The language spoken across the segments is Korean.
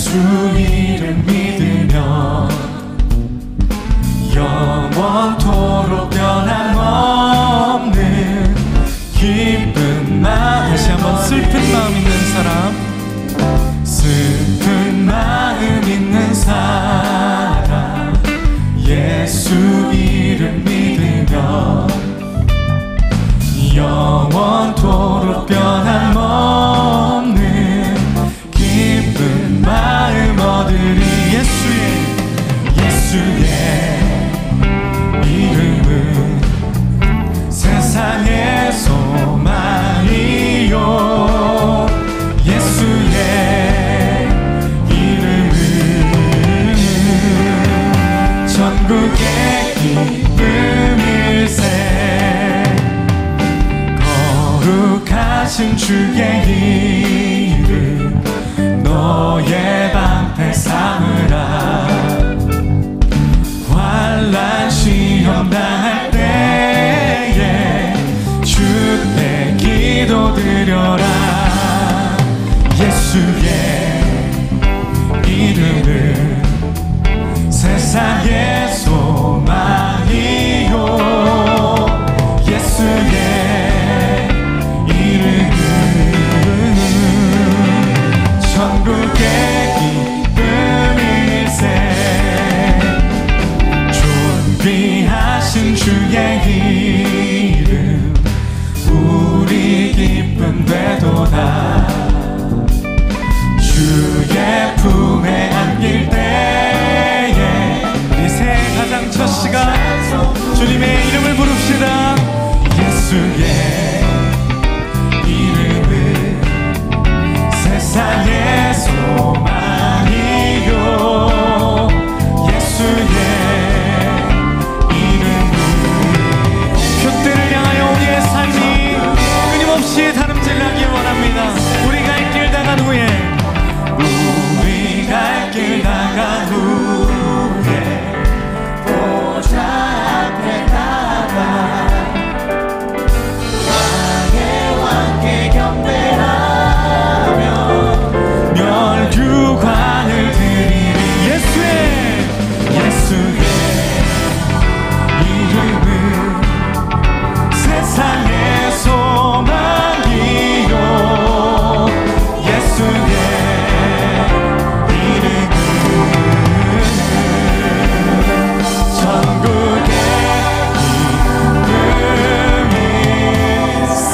예수 이름 믿으면 영원토록 변함없는 기쁜 마음. 다시 한번 슬픈 마음 있는 사람, 슬픈 마음 있는 사람, 예수 이름 믿으면 영원토록 변함없는 기쁜 마음 얻으리. 예수의 이름은 세상의 소망이요, 예수의 이름은 천국의 기쁨일세. 거룩하신 주의 이름 너의 방패 삼으라. 환난 시험 당할 때에 주께 기도드려라. 예수의 이름은 세상의 소망이요, 예수의 이름은 천국의 기쁨일세. 존귀하신 주의 이름 우리 기쁨 되도다. 주의 품에 안길 때에 우리 새해 가장 첫 시간 주님의 이름을 부릅시다. 예수의 이름은 세상의 소망이요, 예수의 이름은 표대를 향하여 우리의 삶이 끊임없이 다름질나길 원합니다. 우리 갈 길 나간 후에, 우리 갈 길 나간 후에 보좌 앞에 나가 왕의 경배하며 멸류관을 드리리. 예수의 이름은 세상의 소망이요, 예수의 이름은 천국의 기쁨일세.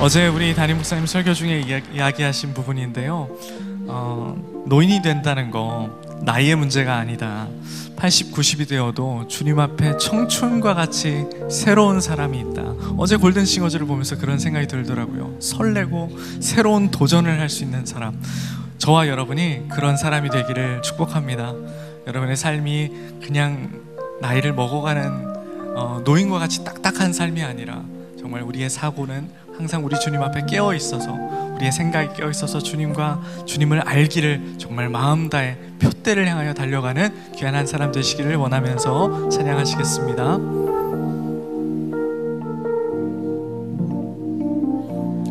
어제 우리 담임 목사님 설교 중에 이야기하신 부분인데요, 노인이 된다는 거 나이의 문제가 아니다. 80, 90이 되어도 주님 앞에 청춘과 같이 새로운 사람이 있다. 어제 골든싱어즈를 보면서 그런 생각이 들더라고요. 설레고 새로운 도전을 할 수 있는 사람, 저와 여러분이 그런 사람이 되기를 축복합니다. 여러분의 삶이 그냥 나이를 먹어가는 노인과 같이 딱딱한 삶이 아니라 정말 우리의 사고는 항상 우리 주님 앞에 깨어 있어서, 우리의 생각이 깨어 있어서 주님을 알기를 정말 마음 다해 표대를 향하여 달려가는 귀한 한 사람 되시기를 원하면서 찬양하시겠습니다.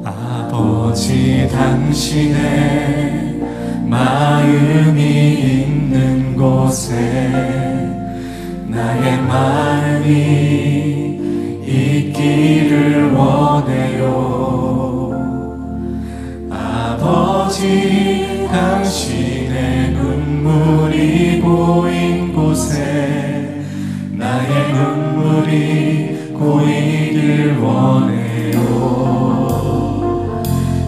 아버지, 당신의 마음이 있는 곳에 나의 마음이 있기를 원해요. 아버지, 당신의 눈물이 고인 곳에 나의 눈물이 고이길 원해요.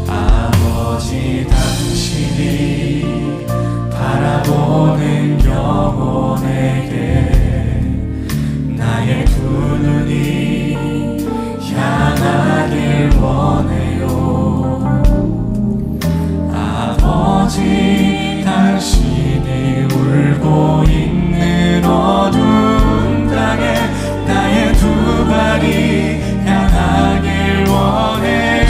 아버지, 당신이 바라보는 영혼에게 나의 두 눈이 향하길 원해요. 아버지, 당신이 울고 있는 어두운 땅에 나의 두 발이 향하길 원해요.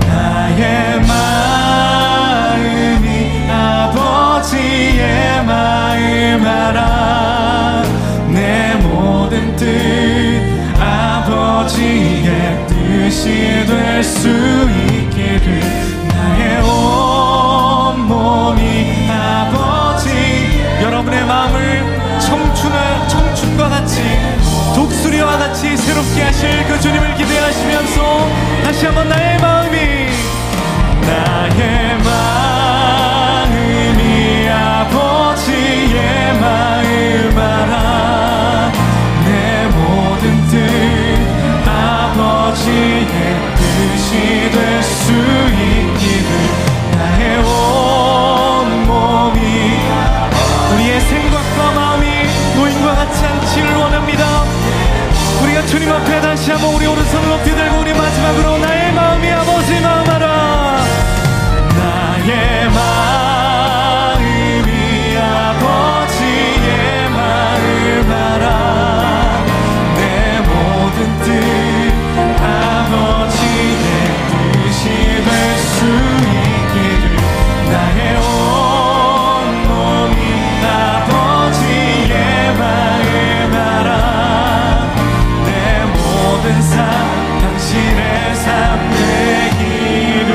나의 마음이 아버지의 마음 알아. 내 모든 뜻 아버지의 뜻 뜻이 될 수 있기를 나의 온몸이 아버지 여러분의 마음을 청춘과 같이 독수리와 같이 새롭게 하실 그 주님을 기대하시면서 다시 한번 나의 마음이 아버지의 마음 알아 내 모든 뜻 아버지의 뜻이 될 수 있기를 나의 온몸이 우리의 생각과 마음이 노인과 같지 않기를 원합니다. 우리가 주님 앞에 다시 한번 우리 오른손을 높이 들고 우리 마지막으로 나의 마음이 아버지 마음 알아 나의 마음이 아버지의 마음 알아 내 모든 뜻 아버지의 뜻이 될 수 있기를 나의 온몸이 아버지의 마음 알아 내 모든 삶 당신의 삶 되기를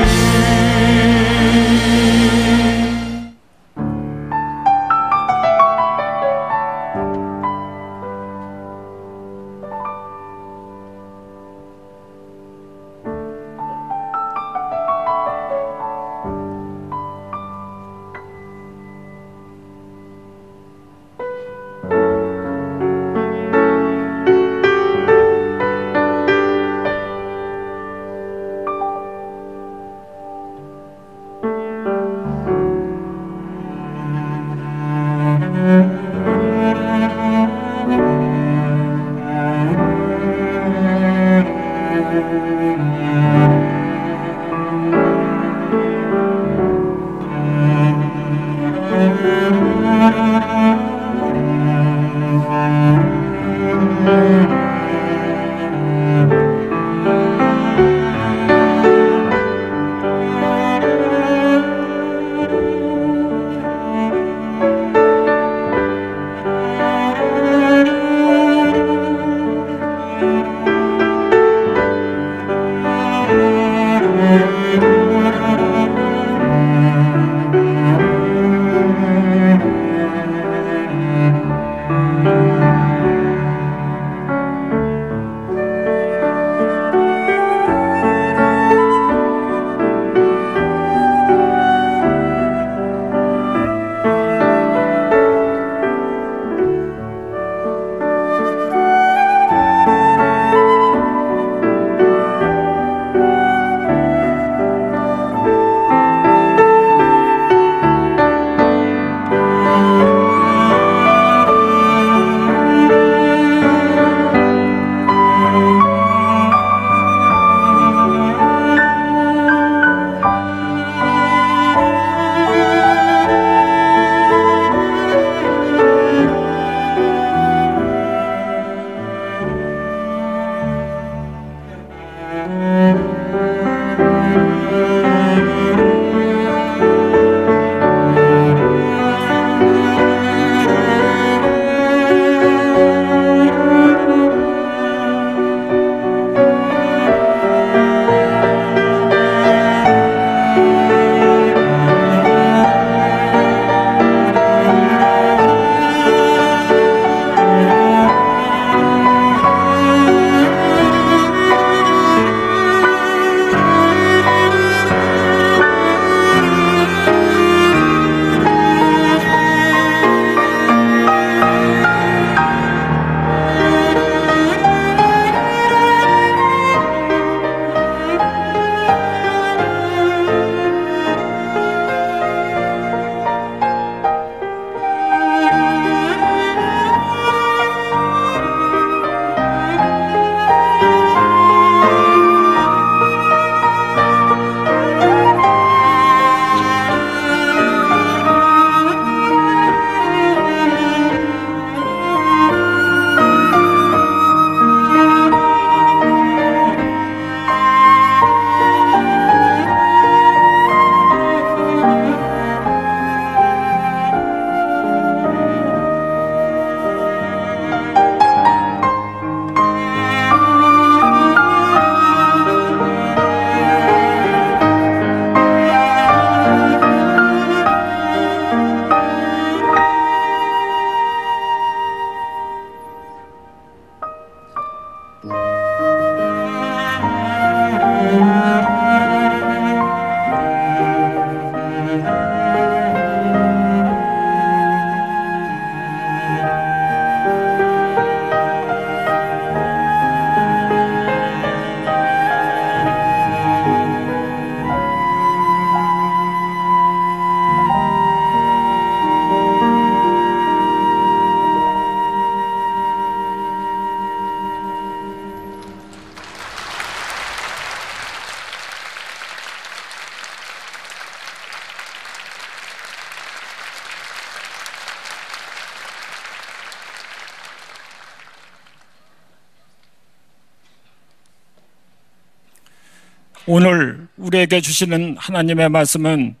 오늘 우리에게 주시는 하나님의 말씀은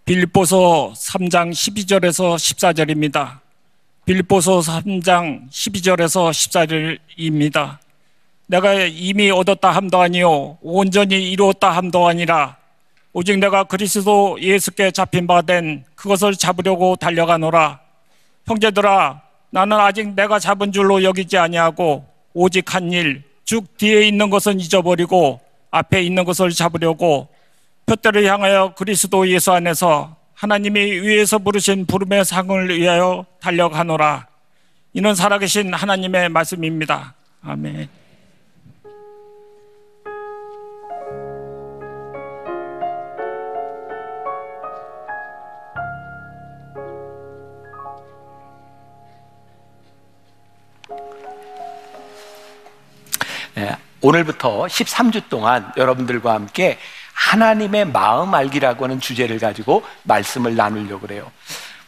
빌립보서 3장 12절에서 14절입니다. 빌립보서 3장 12절에서 14절입니다. 내가 이미 얻었다 함도 아니요 온전히 이루었다 함도 아니라 오직 내가 그리스도 예수께 잡힌 바 된 그것을 잡으려고 달려가노라. 형제들아, 나는 아직 내가 잡은 줄로 여기지 아니하고 오직 한 일, 즉 뒤에 있는 것은 잊어버리고 앞에 있는 것을 잡으려고 표대를 향하여 그리스도 예수 안에서 하나님이 위에서 부르신 부름의 상을 위하여 달려가노라. 이는 살아계신 하나님의 말씀입니다. 아멘. 오늘부터 13주 동안 여러분들과 함께 하나님의 마음 알기라고 하는 주제를 가지고 말씀을 나누려고 그래요.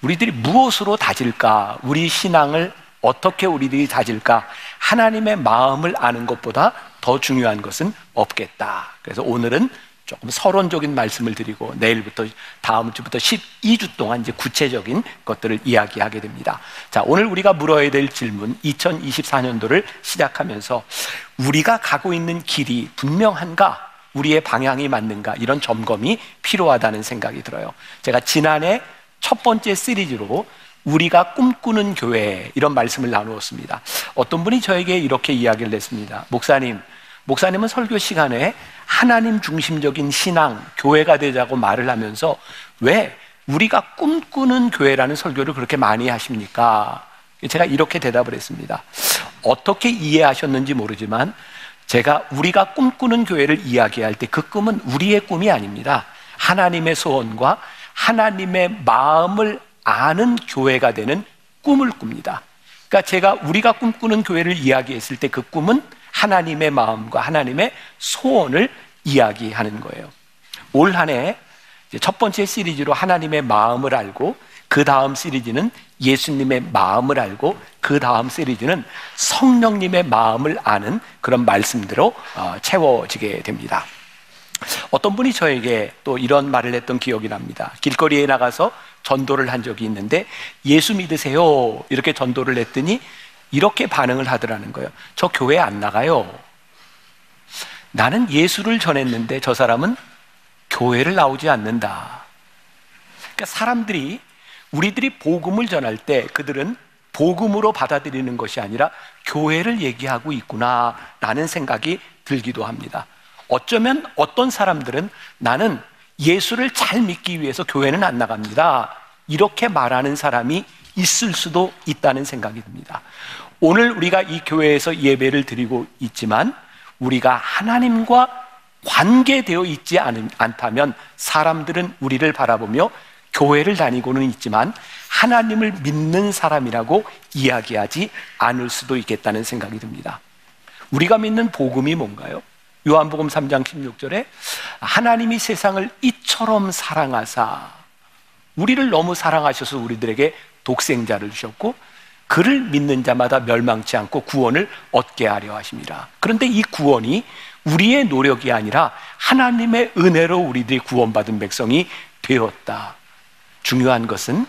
우리들이 무엇으로 다질까? 우리 신앙을 어떻게 우리들이 다질까? 하나님의 마음을 아는 것보다 더 중요한 것은 없겠다. 그래서 오늘은 조금 서론적인 말씀을 드리고 내일부터 다음 주부터 12주 동안 이제 구체적인 것들을 이야기하게 됩니다. 자, 오늘 우리가 물어야 될 질문, 2024년도를 시작하면서 우리가 가고 있는 길이 분명한가? 우리의 방향이 맞는가? 이런 점검이 필요하다는 생각이 들어요. 제가 지난해 첫 번째 시리즈로 우리가 꿈꾸는 교회 이런 말씀을 나누었습니다. 어떤 분이 저에게 이렇게 이야기를 했습니다. 목사님은 설교 시간에 하나님 중심적인 신앙, 교회가 되자고 말을 하면서 왜 우리가 꿈꾸는 교회라는 설교를 그렇게 많이 하십니까? 제가 이렇게 대답을 했습니다. 어떻게 이해하셨는지 모르지만 제가 우리가 꿈꾸는 교회를 이야기할 때 그 꿈은 우리의 꿈이 아닙니다. 하나님의 소원과 하나님의 마음을 아는 교회가 되는 꿈을 꿉니다. 그러니까 우리가 꿈꾸는 교회를 이야기했을 때 그 꿈은 하나님의 마음과 하나님의 소원을 이야기하는 거예요. 올 한 해 첫 번째 시리즈로 하나님의 마음을 알고, 그 다음 시리즈는 예수님의 마음을 알고, 그 다음 시리즈는 성령님의 마음을 아는 그런 말씀대로 채워지게 됩니다. 어떤 분이 저에게 또 이런 말을 했던 기억이 납니다. 길거리에 나가서 전도를 한 적이 있는데 예수 믿으세요 이렇게 전도를 했더니 이렇게 반응을 하더라는 거예요. 저 교회 안 나가요. 나는 예수를 전했는데 저 사람은 교회를 나오지 않는다. 그러니까 사람들이, 우리들이 복음을 전할 때 그들은 복음으로 받아들이는 것이 아니라 교회를 얘기하고 있구나라는 생각이 들기도 합니다. 어쩌면 어떤 사람들은 나는 예수를 잘 믿기 위해서 교회는 안 나갑니다 이렇게 말하는 사람이 있을 수도 있다는 생각이 듭니다. 오늘 우리가 이 교회에서 예배를 드리고 있지만 우리가 하나님과 관계되어 있지 않다면 사람들은 우리를 바라보며 교회를 다니고는 있지만 하나님을 믿는 사람이라고 이야기하지 않을 수도 있겠다는 생각이 듭니다. 우리가 믿는 복음이 뭔가요? 요한복음 3장 16절에 하나님이 세상을 이처럼 사랑하사, 우리를 너무 사랑하셔서 우리들에게 독생자를 주셨고 그를 믿는 자마다 멸망치 않고 구원을 얻게 하려 하십니다. 그런데 이 구원이 우리의 노력이 아니라 하나님의 은혜로 우리들이 구원받은 백성이 되었다. 중요한 것은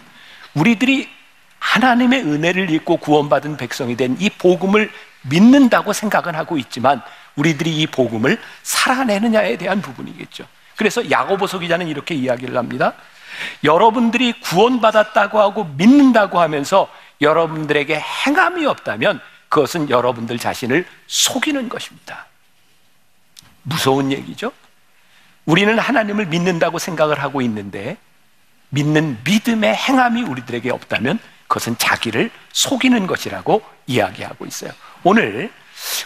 우리들이 하나님의 은혜를 입고 구원받은 백성이 된 이 복음을 믿는다고 생각은 하고 있지만 우리들이 이 복음을 살아내느냐에 대한 부분이겠죠. 그래서 야고보서 기자는 이렇게 이야기를 합니다. 여러분들이 구원받았다고 하고 믿는다고 하면서 여러분들에게 행함이 없다면 그것은 여러분들 자신을 속이는 것입니다. 무서운 얘기죠. 우리는 하나님을 믿는다고 생각을 하고 있는데 믿는 믿음의 행함이 우리들에게 없다면 그것은 자기를 속이는 것이라고 이야기하고 있어요. 오늘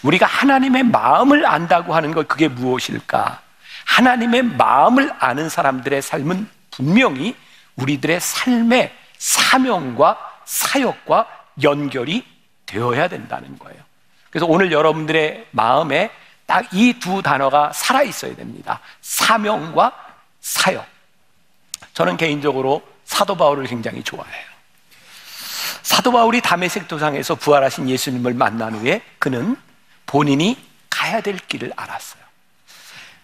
우리가 하나님의 마음을 안다고 하는 것, 그게 무엇일까? 하나님의 마음을 아는 사람들의 삶은 분명히 우리들의 삶의 사명과 사역과 연결이 되어야 된다는 거예요. 그래서 오늘 여러분들의 마음에 딱 이 두 단어가 살아있어야 됩니다. 사명과 사역. 저는 개인적으로 사도 바울을 굉장히 좋아해요. 사도 바울이 다메섹 도상에서 부활하신 예수님을 만난 후에 그는 본인이 가야 될 길을 알았어요.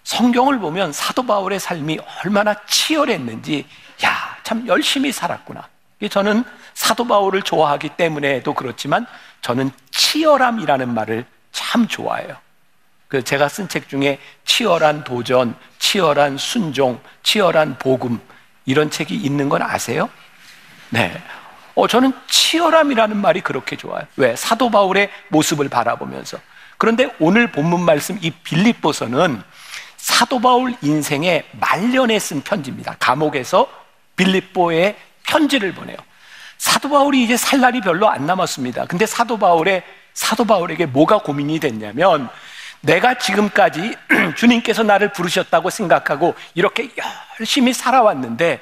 성경을 보면 사도 바울의 삶이 얼마나 치열했는지, 야, 참 열심히 살았구나. 저는 사도 바울을 좋아하기 때문에도 그렇지만 저는 치열함이라는 말을 참 좋아해요. 제가 쓴 책 중에 치열한 도전, 치열한 순종, 치열한 복음, 이런 책이 있는 건 아세요? 네. 저는 치열함이라는 말이 그렇게 좋아요. 왜? 사도 바울의 모습을 바라보면서. 그런데 오늘 본문 말씀 이 빌립보서는 사도 바울 인생의 말년에 쓴 편지입니다. 감옥에서 빌립보에 편지를 보내요. 사도 바울이 이제 살 날이 별로 안 남았습니다. 근데 사도 바울에게 뭐가 고민이 됐냐면, 내가 지금까지 주님께서 나를 부르셨다고 생각하고 이렇게 열심히 살아왔는데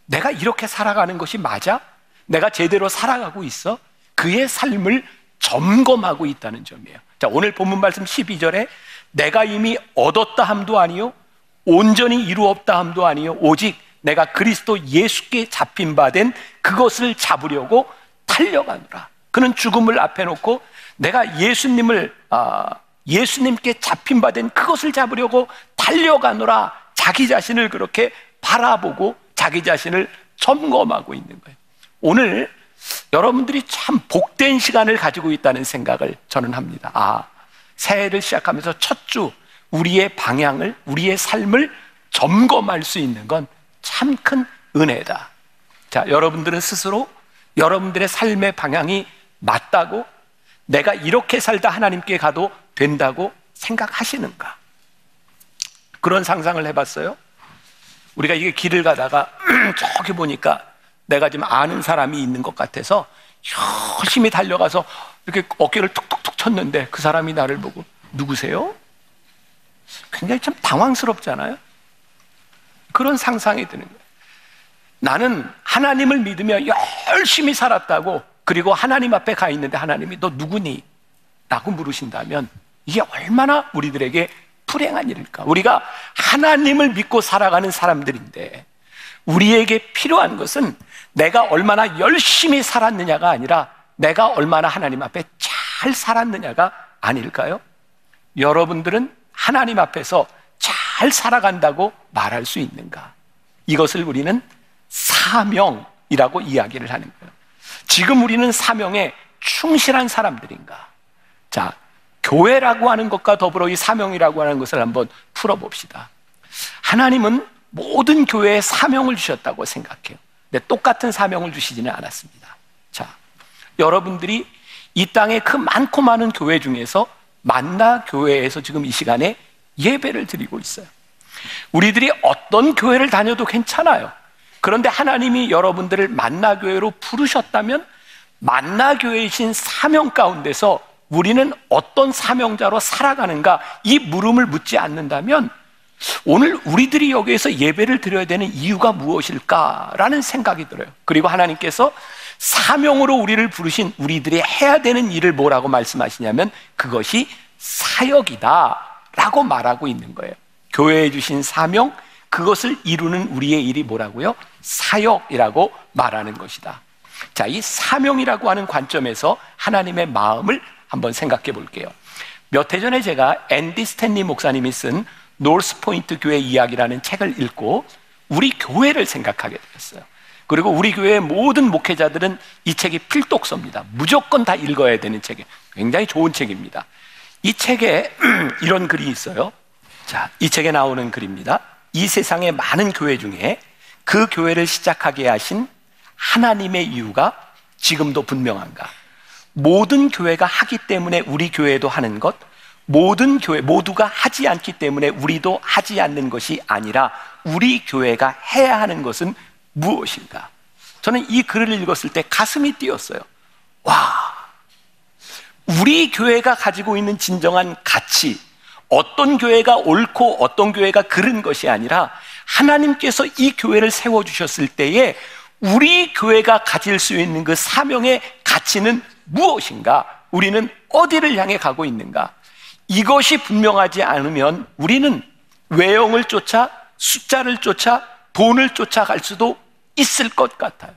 내가 이렇게 살아가는 것이 맞아? 내가 제대로 살아가고 있어? 그의 삶을 점검하고 있다는 점이에요. 자, 오늘 본문 말씀 12절에 내가 이미 얻었다 함도 아니요 온전히 이루었다 함도 아니요 오직 내가 그리스도 예수께 잡힌 바 된 그것을 잡으려고 달려가노라. 그는 죽음을 앞에 놓고 내가 예수님께 잡힌 바 된 그것을 잡으려고 달려가노라. 자기 자신을 그렇게 바라보고 자기 자신을 점검하고 있는 거예요. 오늘 여러분들이 참 복된 시간을 가지고 있다는 생각을 저는 합니다. 새해를 시작하면서 첫 주 우리의 방향을, 우리의 삶을 점검할 수 있는 건 참 큰 은혜다. 자, 여러분들은 스스로 여러분들의 삶의 방향이 맞다고, 내가 이렇게 살다 하나님께 가도 된다고 생각하시는가? 그런 상상을 해봤어요? 우리가 이게 길을 가다가 저기 보니까 내가 지금 아는 사람이 있는 것 같아서 열심히 달려가서 이렇게 어깨를 툭툭툭 쳤는데 그 사람이 나를 보고 누구세요? 굉장히 참 당황스럽잖아요. 그런 상상이 드는 거예요. 나는 하나님을 믿으며 열심히 살았다고, 그리고 하나님 앞에 가 있는데 하나님이 너 누구니? 라고 물으신다면 이게 얼마나 우리들에게 불행한 일일까? 우리가 하나님을 믿고 살아가는 사람들인데 우리에게 필요한 것은 내가 얼마나 열심히 살았느냐가 아니라 내가 얼마나 하나님 앞에 잘 살았느냐가 아닐까요? 여러분들은 하나님 앞에서 잘 살아간다고 말할 수 있는가? 이것을 우리는 사명이라고 이야기를 하는 거예요. 지금 우리는 사명에 충실한 사람들인가? 자, 교회라고 하는 것과 더불어 이 사명이라고 하는 것을 한번 풀어봅시다. 하나님은 모든 교회에 사명을 주셨다고 생각해요. 근데 똑같은 사명을 주시지는 않았습니다. 자, 여러분들이 이 땅에 그 많고 많은 교회 중에서 만나 교회에서 지금 이 시간에 예배를 드리고 있어요. 우리들이 어떤 교회를 다녀도 괜찮아요. 그런데 하나님이 여러분들을 만나 교회로 부르셨다면 만나 교회이신 사명 가운데서 우리는 어떤 사명자로 살아가는가, 이 물음을 묻지 않는다면 오늘 우리들이 여기에서 예배를 드려야 되는 이유가 무엇일까라는 생각이 들어요. 그리고 하나님께서 사명으로 우리를 부르신 우리들이 해야 되는 일을 뭐라고 말씀하시냐면 그것이 사역이다 라고 말하고 있는 거예요. 교회에 주신 사명, 그것을 이루는 우리의 일이 뭐라고요? 사역이라고 말하는 것이다. 자, 이 사명이라고 하는 관점에서 하나님의 마음을 한번 생각해 볼게요. 몇 해 전에 제가 앤디 스탠리 목사님이 쓴 노스 포인트 교회 이야기라는 책을 읽고 우리 교회를 생각하게 되었어요. 그리고 우리 교회의 모든 목회자들은 이 책이 필독서입니다. 무조건 다 읽어야 되는 책이에요. 굉장히 좋은 책입니다. 이 책에 이런 글이 있어요. 자, 이 책에 나오는 글입니다. 이 세상의 많은 교회 중에 그 교회를 시작하게 하신 하나님의 이유가 지금도 분명한가? 모든 교회가 하기 때문에 우리 교회도 하는 것, 모든 교회 모두가 하지 않기 때문에 우리도 하지 않는 것이 아니라 우리 교회가 해야 하는 것은 무엇인가? 저는 이 글을 읽었을 때 가슴이 뛰었어요. 와, 우리 교회가 가지고 있는 진정한 가치, 어떤 교회가 옳고 어떤 교회가 그른 것이 아니라 하나님께서 이 교회를 세워주셨을 때에 우리 교회가 가질 수 있는 그 사명의 가치는 무엇인가? 우리는 어디를 향해 가고 있는가? 이것이 분명하지 않으면 우리는 외형을 쫓아, 숫자를 쫓아, 돈을 쫓아갈 수도 있을 것 같아요.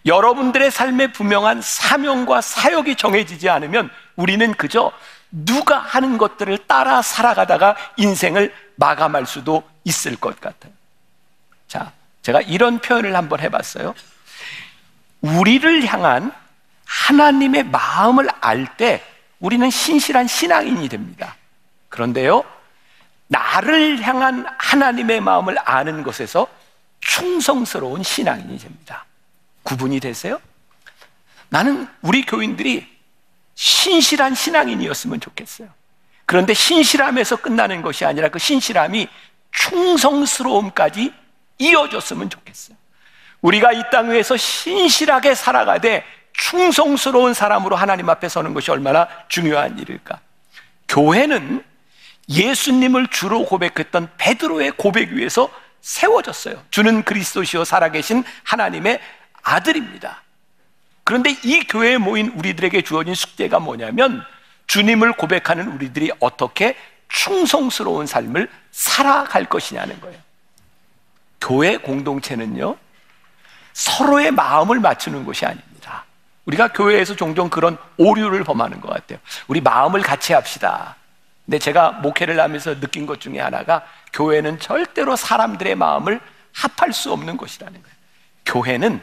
여러분들의 삶에 분명한 사명과 사역이 정해지지 않으면 우리는 그저 누가 하는 것들을 따라 살아가다가 인생을 마감할 수도 있을 것 같아요. 자, 제가 이런 표현을 한번 해봤어요. 우리를 향한 하나님의 마음을 알 때 우리는 신실한 신앙인이 됩니다. 그런데요, 나를 향한 하나님의 마음을 아는 것에서 충성스러운 신앙인이 됩니다. 구분이 되세요? 나는 우리 교인들이 신실한 신앙인이었으면 좋겠어요. 그런데 신실함에서 끝나는 것이 아니라 그 신실함이 충성스러움까지 이어졌으면 좋겠어요. 우리가 이 땅 위에서 신실하게 살아가되 충성스러운 사람으로 하나님 앞에 서는 것이 얼마나 중요한 일일까? 교회는 예수님을 주로 고백했던 베드로의 고백 위에서 세워졌어요. 주는 그리스도시요 살아계신 하나님의 아들입니다. 그런데 이 교회에 모인 우리들에게 주어진 숙제가 뭐냐면 주님을 고백하는 우리들이 어떻게 충성스러운 삶을 살아갈 것이냐는 거예요. 교회 공동체는요, 서로의 마음을 맞추는 것이 아닙니다. 우리가 교회에서 종종 그런 오류를 범하는 것 같아요. 우리 마음을 같이 합시다. 근데 제가 목회를 하면서 느낀 것 중에 하나가 교회는 절대로 사람들의 마음을 합할 수 없는 것이라는 거예요. 교회는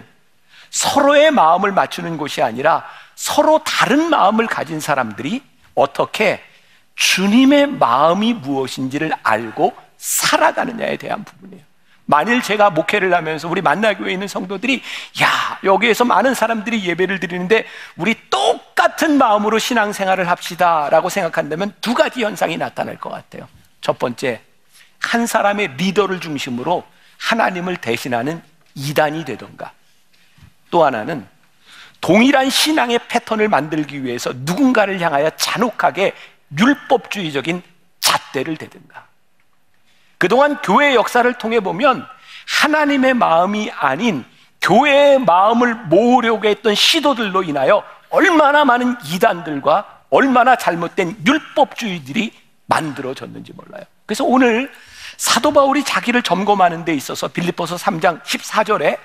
서로의 마음을 맞추는 곳이 아니라 서로 다른 마음을 가진 사람들이 어떻게 주님의 마음이 무엇인지를 알고 살아가느냐에 대한 부분이에요. 만일 제가 목회를 하면서 우리 만나교회에 있는 성도들이 야, 여기에서 많은 사람들이 예배를 드리는데 우리 똑같은 마음으로 신앙생활을 합시다 라고 생각한다면 두 가지 현상이 나타날 것 같아요. 첫 번째, 한 사람의 리더를 중심으로 하나님을 대신하는 이단이 되던가, 또 하나는 동일한 신앙의 패턴을 만들기 위해서 누군가를 향하여 잔혹하게 율법주의적인 잣대를 대든가. 그동안 교회의 역사를 통해 보면 하나님의 마음이 아닌 교회의 마음을 모으려고 했던 시도들로 인하여 얼마나 많은 이단들과 얼마나 잘못된 율법주의들이 만들어졌는지 몰라요. 그래서 오늘 사도 바울이 자기를 점검하는 데 있어서 빌립보서 3장 14절에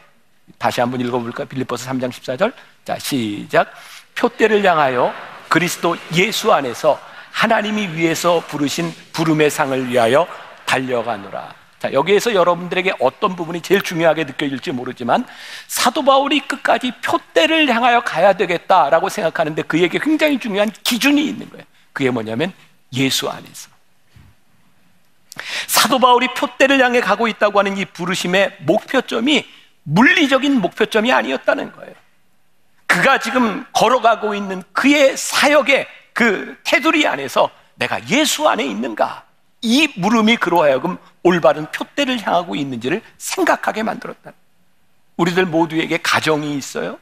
다시 한번 읽어볼까요? 빌립보서 3장 14절. 자, 시작. 표대를 향하여 그리스도 예수 안에서 하나님이 위에서 부르신 부름의 상을 위하여 달려가노라. 자, 여기에서 여러분들에게 어떤 부분이 제일 중요하게 느껴질지 모르지만 사도 바울이 끝까지 표대를 향하여 가야 되겠다라고 생각하는데 그에게 굉장히 중요한 기준이 있는 거예요. 그게 뭐냐면 예수 안에서. 사도 바울이 표대를 향해 가고 있다고 하는 이 부르심의 목표점이 물리적인 목표점이 아니었다는 거예요. 그가 지금 걸어가고 있는 그의 사역의 그 테두리 안에서 내가 예수 안에 있는가, 이 물음이 그로 하여금 올바른 표대를 향하고 있는지를 생각하게 만들었다. 우리들 모두에게 가정이 있어요.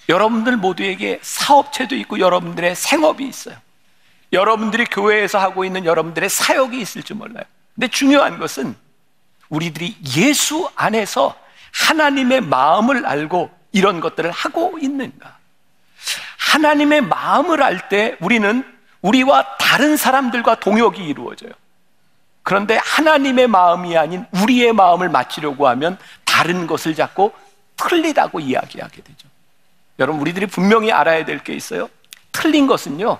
여러분들 모두에게 사업체도 있고 여러분들의 생업이 있어요. 여러분들이 교회에서 하고 있는 여러분들의 사역이 있을지 몰라요. 근데 중요한 것은 우리들이 예수 안에서 하나님의 마음을 알고 이런 것들을 하고 있는가. 하나님의 마음을 알 때 우리는 우리와 다른 사람들과 동역이 이루어져요. 그런데 하나님의 마음이 아닌 우리의 마음을 맞추려고 하면 다른 것을 자꾸 틀리다고 이야기하게 되죠. 여러분, 우리들이 분명히 알아야 될 게 있어요. 틀린 것은요,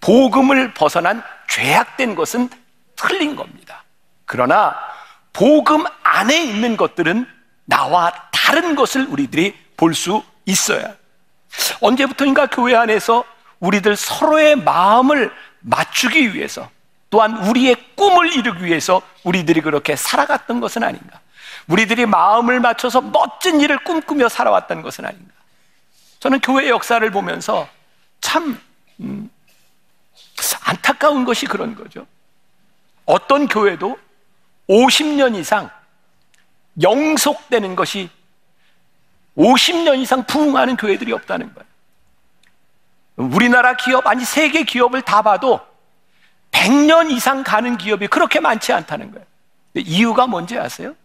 복음을 벗어난 죄악된 것은 틀린 겁니다. 그러나 복음 안에 있는 것들은 나와 다른 것을 우리들이 볼 수 있어야. 언제부터인가 교회 안에서 우리들 서로의 마음을 맞추기 위해서, 또한 우리의 꿈을 이루기 위해서 우리들이 그렇게 살아갔던 것은 아닌가. 우리들이 마음을 맞춰서 멋진 일을 꿈꾸며 살아왔던 것은 아닌가. 저는 교회의 역사를 보면서 참 안타까운 것이 그런 거죠. 어떤 교회도 50년 이상 영속되는 것이 50년 이상 부흥하는 교회들이 없다는 거예요. 우리나라 기업, 아니 세계 기업을 다 봐도 100년 이상 가는 기업이 그렇게 많지 않다는 거예요. 이유가 뭔지 아세요?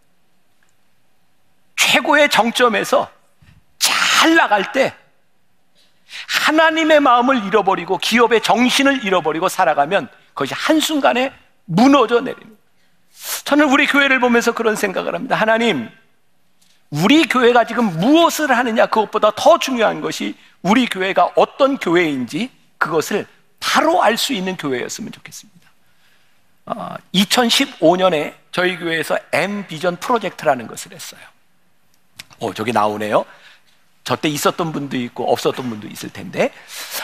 최고의 정점에서 잘 나갈 때 하나님의 마음을 잃어버리고 기업의 정신을 잃어버리고 살아가면 그것이 한순간에 무너져 내리는 거예요. 저는 우리 교회를 보면서 그런 생각을 합니다. 하나님, 우리 교회가 지금 무엇을 하느냐, 그것보다 더 중요한 것이 우리 교회가 어떤 교회인지 그것을 바로 알 수 있는 교회였으면 좋겠습니다. 2015년에 저희 교회에서 M 비전 프로젝트라는 것을 했어요. 저기 나오네요. 저 때 있었던 분도 있고 없었던 분도 있을 텐데,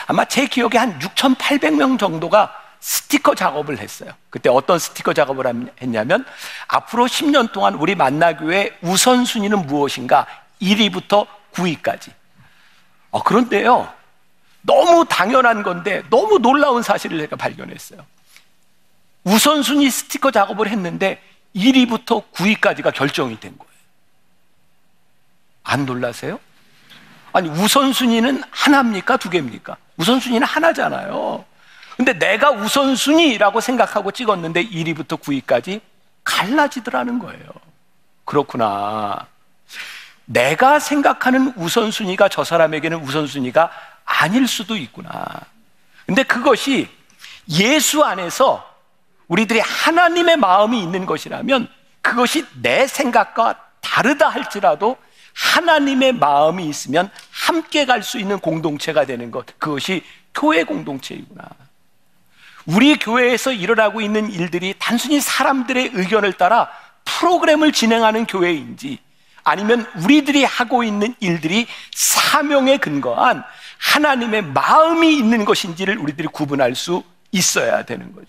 아마 제 기억에 한 6,800명 정도가 스티커 작업을 했어요. 그때 어떤 스티커 작업을 했냐면, 앞으로 10년 동안 우리 만나교회 우선순위는 무엇인가, 1위부터 9위까지. 그런데요, 너무 당연한 건데 너무 놀라운 사실을 제가 발견했어요. 우선순위 스티커 작업을 했는데 1위부터 9위까지가 결정이 된 거예요. 안 놀라세요? 아니, 우선순위는 하나입니까? 두 개입니까? 우선순위는 하나잖아요. 근데 내가 우선순위라고 생각하고 찍었는데 1위부터 9위까지 갈라지더라는 거예요. 그렇구나. 내가 생각하는 우선순위가 저 사람에게는 우선순위가 아닐 수도 있구나. 근데 그것이 예수 안에서 우리들이 하나님의 마음이 있는 것이라면, 그것이 내 생각과 다르다 할지라도 하나님의 마음이 있으면 함께 갈 수 있는 공동체가 되는 것, 그것이 교회 공동체이구나. 우리 교회에서 일어나고 있는 일들이 단순히 사람들의 의견을 따라 프로그램을 진행하는 교회인지, 아니면 우리들이 하고 있는 일들이 사명에 근거한 하나님의 마음이 있는 것인지를 우리들이 구분할 수 있어야 되는 거죠.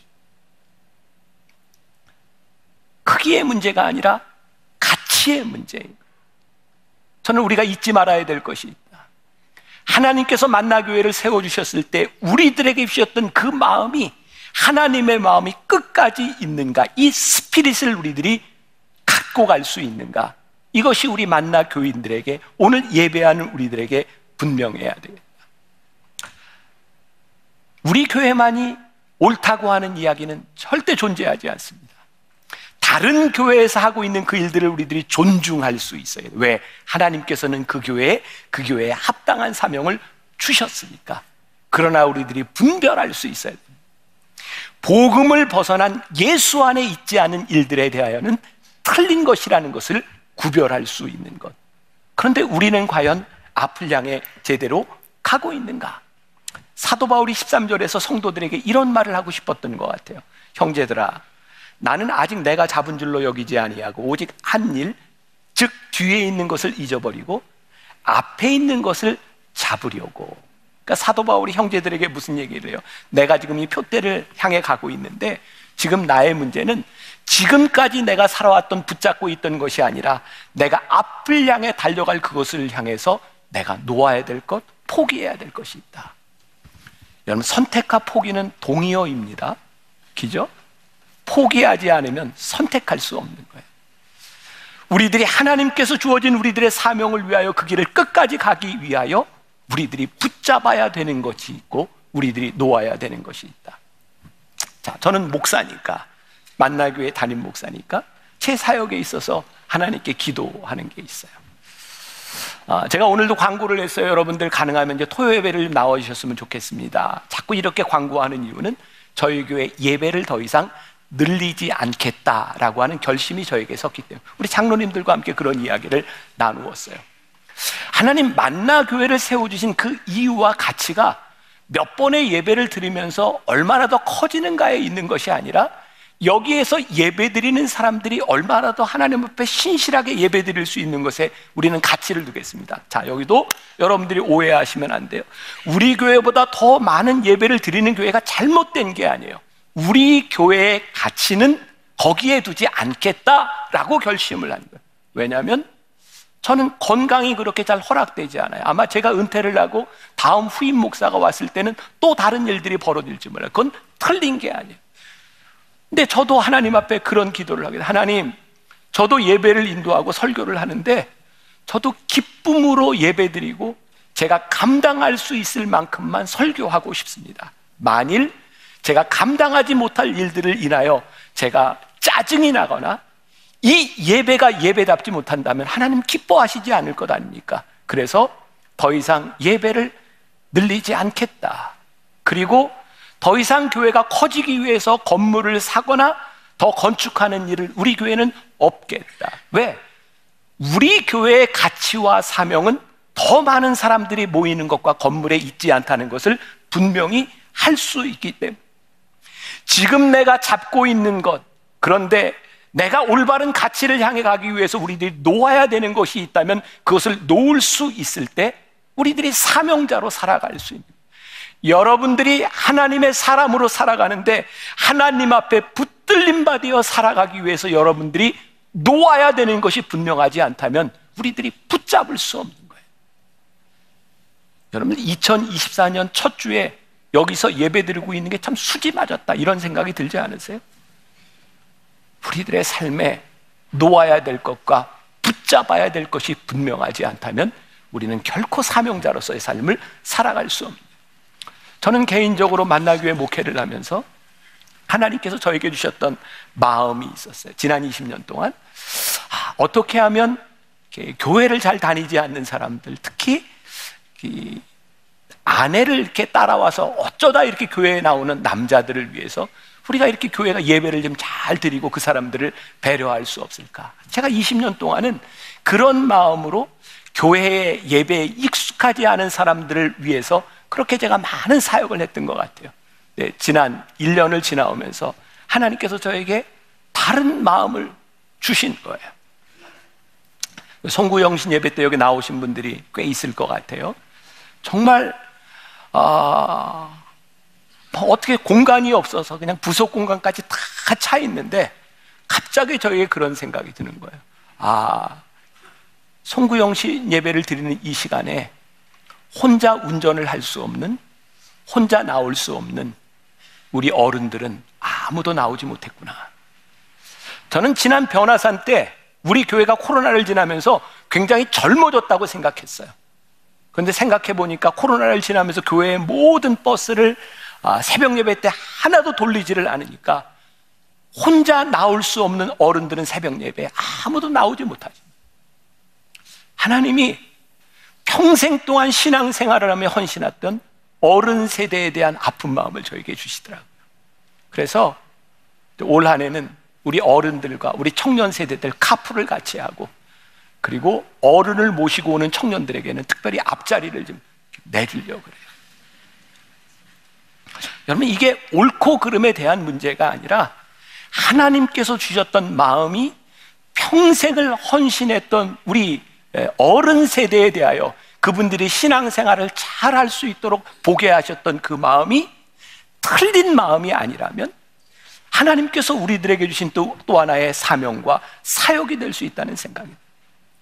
크기의 문제가 아니라 가치의 문제예요. 저는 우리가 잊지 말아야 될 것이 있다. 하나님께서 만나교회를 세워주셨을 때 우리들에게 주셨던 그 마음이 하나님의 마음이 끝까지 있는가, 이 스피릿을 우리들이 갖고 갈 수 있는가, 이것이 우리 만나교인들에게, 오늘 예배하는 우리들에게 분명해야 되겠다. 우리 교회만이 옳다고 하는 이야기는 절대 존재하지 않습니다. 다른 교회에서 하고 있는 그 일들을 우리들이 존중할 수 있어요. 왜? 하나님께서는 그 교회에 합당한 사명을 주셨으니까. 그러나 우리들이 분별할 수 있어야 됩니다. 복음을 벗어난 예수 안에 있지 않은 일들에 대하여는 틀린 것이라는 것을 구별할 수 있는 것. 그런데 우리는 과연 앞을 향해 제대로 가고 있는가? 사도 바울이 13절에서 성도들에게 이런 말을 하고 싶었던 것 같아요. 형제들아, 나는 아직 내가 잡은 줄로 여기지 아니하고 오직 한 일, 즉 뒤에 있는 것을 잊어버리고 앞에 있는 것을 잡으려고. 그러니까 사도 바울이 형제들에게 무슨 얘기를 해요? 내가 지금 이 표대를 향해 가고 있는데, 지금 나의 문제는 지금까지 내가 살아왔던 붙잡고 있던 것이 아니라 내가 앞을 향해 달려갈 그것을 향해서 내가 놓아야 될 것, 포기해야 될 것이 있다. 여러분, 선택과 포기는 동의어입니다. 그죠? 포기하지 않으면 선택할 수 없는 거예요. 우리들이 하나님께서 주어진 우리들의 사명을 위하여 그 길을 끝까지 가기 위하여 우리들이 붙잡아야 되는 것이 있고 우리들이 놓아야 되는 것이 있다. 자, 저는 목사니까, 만나교회 담임 목사니까 제 사역에 있어서 하나님께 기도하는 게 있어요. 제가 오늘도 광고를 했어요. 여러분들 가능하면 이제 토요 예배를 나와주셨으면 좋겠습니다. 자꾸 이렇게 광고하는 이유는 저희 교회 예배를 더 이상 늘리지 않겠다라고 하는 결심이 저에게 섰기 때문에 우리 장로님들과 함께 그런 이야기를 나누었어요. 하나님 만나교회를 세워주신 그 이유와 가치가 몇 번의 예배를 드리면서 얼마나 더 커지는가에 있는 것이 아니라, 여기에서 예배드리는 사람들이 얼마나 더 하나님 앞에 신실하게 예배드릴 수 있는 것에 우리는 가치를 두겠습니다. 자, 여기도 여러분들이 오해하시면 안 돼요. 우리 교회보다 더 많은 예배를 드리는 교회가 잘못된 게 아니에요. 우리 교회의 가치는 거기에 두지 않겠다라고 결심을 한 거예요. 왜냐하면 저는 건강이 그렇게 잘 허락되지 않아요. 아마 제가 은퇴를 하고 다음 후임 목사가 왔을 때는 또 다른 일들이 벌어질지 몰라요. 그건 틀린 게 아니에요. 근데 저도 하나님 앞에 그런 기도를 하게 돼요. 하나님, 저도 예배를 인도하고 설교를 하는데 저도 기쁨으로 예배드리고 제가 감당할 수 있을 만큼만 설교하고 싶습니다. 만일 제가 감당하지 못할 일들을 인하여 제가 짜증이 나거나 이 예배가 예배답지 못한다면 하나님 기뻐하시지 않을 것 아닙니까? 그래서 더 이상 예배를 늘리지 않겠다. 그리고 더 이상 교회가 커지기 위해서 건물을 사거나 더 건축하는 일을 우리 교회는 없겠다. 왜? 우리 교회의 가치와 사명은 더 많은 사람들이 모이는 것과 건물에 있지 않다는 것을 분명히 할 수 있기 때문에 지금 내가 잡고 있는 것, 그런데 내가 올바른 가치를 향해 가기 위해서 우리들이 놓아야 되는 것이 있다면 그것을 놓을 수 있을 때 우리들이 사명자로 살아갈 수 있는, 여러분들이 하나님의 사람으로 살아가는데 하나님 앞에 붙들림 받아 살아가기 위해서 여러분들이 놓아야 되는 것이 분명하지 않다면 우리들이 붙잡을 수 없는 거예요. 여러분, 2024년 첫 주에 여기서 예배드리고 있는 게 참 수지 맞았다, 이런 생각이 들지 않으세요? 우리들의 삶에 놓아야 될 것과 붙잡아야 될 것이 분명하지 않다면 우리는 결코 사명자로서의 삶을 살아갈 수 없는, 저는 개인적으로 만나교회 목회를 하면서 하나님께서 저에게 주셨던 마음이 있었어요. 지난 20년 동안 어떻게 하면 교회를 잘 다니지 않는 사람들, 특히 아내를 이렇게 따라와서 어쩌다 이렇게 교회에 나오는 남자들을 위해서 우리가 이렇게 교회가 예배를 좀 잘 드리고 그 사람들을 배려할 수 없을까? 제가 20년 동안은 그런 마음으로 교회의 예배에 익숙하지 않은 사람들을 위해서 그렇게 제가 많은 사역을 했던 것 같아요. 네, 지난 1년을 지나오면서 하나님께서 저에게 다른 마음을 주신 거예요. 송구영신 예배 때 여기 나오신 분들이 꽤 있을 것 같아요. 정말 어떻게 공간이 없어서 그냥 부속 공간까지 다 차 있는데 갑자기 저에게 그런 생각이 드는 거예요. 송구영신 예배를 드리는 이 시간에 혼자 운전을 할 수 없는, 혼자 나올 수 없는 우리 어른들은 아무도 나오지 못했구나. 저는 지난 변화산 때 우리 교회가 코로나를 지나면서 굉장히 젊어졌다고 생각했어요. 그런데 생각해 보니까 코로나를 지나면서 교회의 모든 버스를 새벽 예배 때 하나도 돌리지를 않으니까 혼자 나올 수 없는 어른들은 새벽 예배에 아무도 나오지 못하지. 하나님이 평생 동안 신앙생활을 하며 헌신했던 어른 세대에 대한 아픈 마음을 저에게 주시더라고요. 그래서 올 한 해는 우리 어른들과 우리 청년 세대들 카풀을 같이 하고, 그리고 어른을 모시고 오는 청년들에게는 특별히 앞자리를 좀 내주려고 그래요. 여러분, 이게 옳고 그름에 대한 문제가 아니라 하나님께서 주셨던 마음이 평생을 헌신했던 우리 어른 세대에 대하여 그분들이 신앙생활을 잘 할 수 있도록 보게 하셨던 그 마음이 틀린 마음이 아니라면 하나님께서 우리들에게 주신 또 하나의 사명과 사역이 될 수 있다는 생각입니다.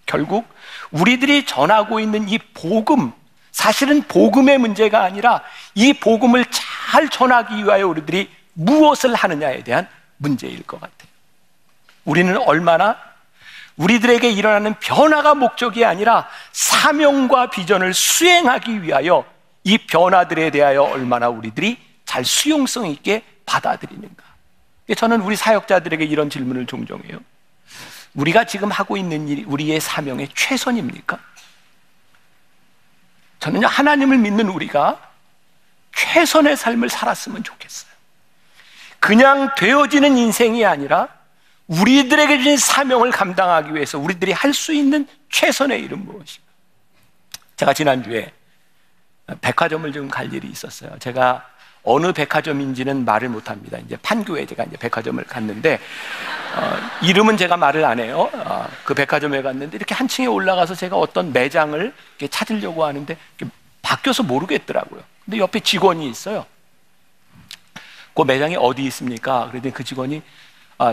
결국 우리들이 전하고 있는 이 복음, 사실은 복음의 문제가 아니라 이 복음을 잘 전하기 위하여 우리들이 무엇을 하느냐에 대한 문제일 것 같아요. 우리는 얼마나 우리들에게 일어나는 변화가 목적이 아니라 사명과 비전을 수행하기 위하여 이 변화들에 대하여 얼마나 우리들이 잘 수용성 있게 받아들이는가. 저는 우리 사역자들에게 이런 질문을 종종 해요. 우리가 지금 하고 있는 일이 우리의 사명의 최선입니까? 저는 하나님을 믿는 우리가 최선의 삶을 살았으면 좋겠어요. 그냥 되어지는 인생이 아니라 우리들에게 주신 사명을 감당하기 위해서 우리들이 할 수 있는 최선의 일은 무엇인가? 제가 지난주에 백화점을 좀 갈 일이 있었어요. 제가 어느 백화점인지는 말을 못합니다. 이제 판교에 제가 이제 백화점을 갔는데 이름은 제가 말을 안 해요. 그 백화점에 갔는데 이렇게 한 층에 올라가서 제가 어떤 매장을 이렇게 찾으려고 하는데 바뀌어서 모르겠더라고요. 근데 옆에 직원이 있어요. 그 매장이 어디 있습니까? 그랬더니 그 직원이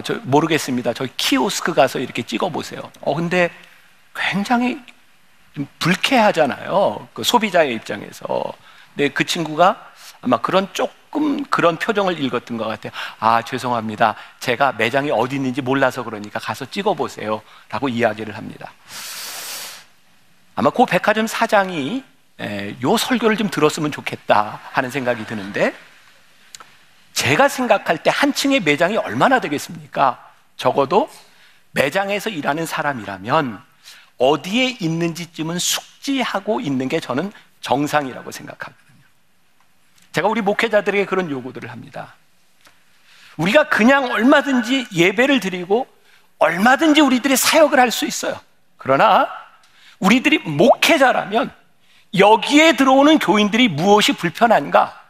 저 모르겠습니다. 저희 키오스크 가서 이렇게 찍어보세요. 근데 굉장히 좀 불쾌하잖아요. 그 소비자의 입장에서. 근데 그 친구가 아마 조금 그런 표정을 읽었던 것 같아요. 죄송합니다. 제가 매장이 어디 있는지 몰라서 그러니까 가서 찍어보세요. 라고 이야기를 합니다. 아마 그 백화점 사장이 요 설교를 좀 들었으면 좋겠다 하는 생각이 드는데, 제가 생각할 때 한 층의 매장이 얼마나 되겠습니까? 적어도 매장에서 일하는 사람이라면 어디에 있는지쯤은 숙지하고 있는 게 저는 정상이라고 생각하거든요. 제가 우리 목회자들에게 그런 요구들을 합니다. 우리가 그냥 얼마든지 예배를 드리고 얼마든지 우리들이 사역을 할 수 있어요. 그러나 우리들이 목회자라면 여기에 들어오는 교인들이 무엇이 불편한가?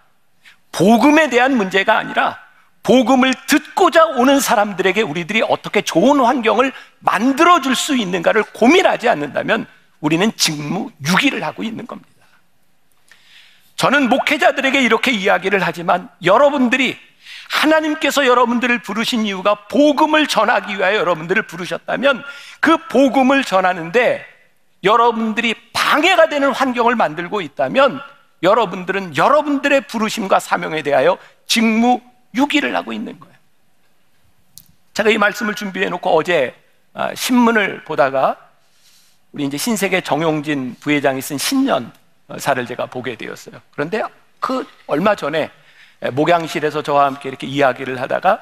복음에 대한 문제가 아니라 복음을 듣고자 오는 사람들에게 우리들이 어떻게 좋은 환경을 만들어줄 수 있는가를 고민하지 않는다면 우리는 직무유기를 하고 있는 겁니다. 저는 목회자들에게 이렇게 이야기를 하지만 여러분들이 하나님께서 여러분들을 부르신 이유가 복음을 전하기 위하여 여러분들을 부르셨다면 그 복음을 전하는데 여러분들이 방해가 되는 환경을 만들고 있다면 여러분들은 여러분들의 부르심과 사명에 대하여 직무유기를 하고 있는 거예요. 제가 이 말씀을 준비해 놓고 어제 신문을 보다가 우리 이제 신세계 정용진 부회장이 쓴 신년사를 제가 보게 되었어요. 그런데 그 얼마 전에 목양실에서 저와 함께 이렇게 이야기를 하다가